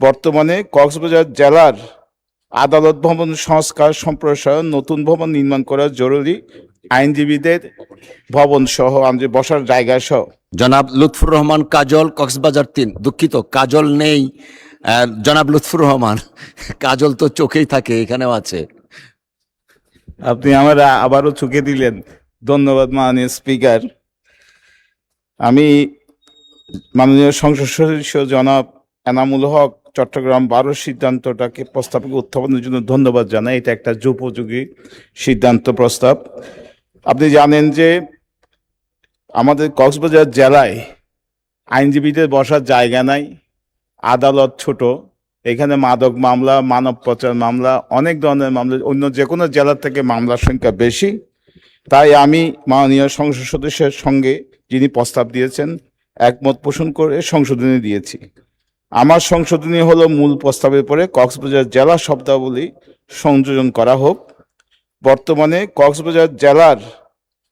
বর্তমানে কক্সবাজার জেলার আদালত ভবন সংস্কার সম্প্রসারণ নতুন ভবন নির্মাণ করা জরুরি। আইনজীবীদের ভবন সহ আমাদের বসার জায়গা সহ। জনাব লুৎফুর রহমান কাজল, কক্সবাজার ৩। দুঃখিত, কাজল নেই। জনাব লুৎফুর রহমান, কাজল তো চোখেই থাকে, এখানেও আছে। আপনি আমার আবারও চুকে দিলেন। ধন্যবাদ মাননীয় স্পিকার। আমি মাননীয় সংসদ সদস্য জনাব এনামুল হক চট্টগ্রাম ১২ সিদ্ধান্তটাকে প্রস্তাবকে উত্থাপনের জন্য ধন্যবাদ জানাই। এটা একটা যুপোযোগী সিদ্ধান্ত প্রস্তাব। আপনি জানেন যে আমাদের কক্সবাজার জেলায় আইনজীবীদের বসার জায়গা নাই, আদালত ছোট, এখানে মাদক মামলা, মানব পাচার মামলা, অনেক ধরনের মামলা, অন্য যে কোনো জেলার থেকে মামলার সংখ্যা বেশি। তাই আমি মাননীয় সংসদ সদস্যের সঙ্গে যিনি প্রস্তাব দিয়েছেন একমত পোষণ করে সংশোধনী দিয়েছি। আমার সংশোধনী হলো মূল প্রস্তাবের পরে কক্সবাজার জেলা শব্দাবলী সংযোজন করা হোক। বর্তমানে কক্সবাজার জেলার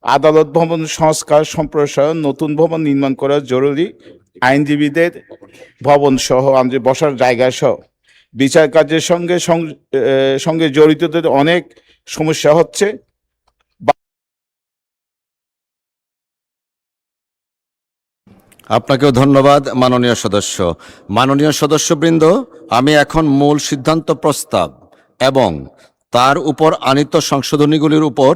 আদালত ভবন সংস্কার সম্প্রসারণ নতুন ভবন নির্মাণ করা জরুরি। আইনজীবীদের ভবন সহ আমাদের বসার জায়গা সহ। বিচার কার্যের সঙ্গে জড়িতদের অনেক সমস্যা হচ্ছে। আপনাকেও ধন্যবাদ মাননীয় সদস্য। মাননীয় সদস্যবৃন্দ, আমি এখন মূল সিদ্ধান্ত প্রস্তাব এবং তার উপর আনীত সংশোধনীগুলির উপর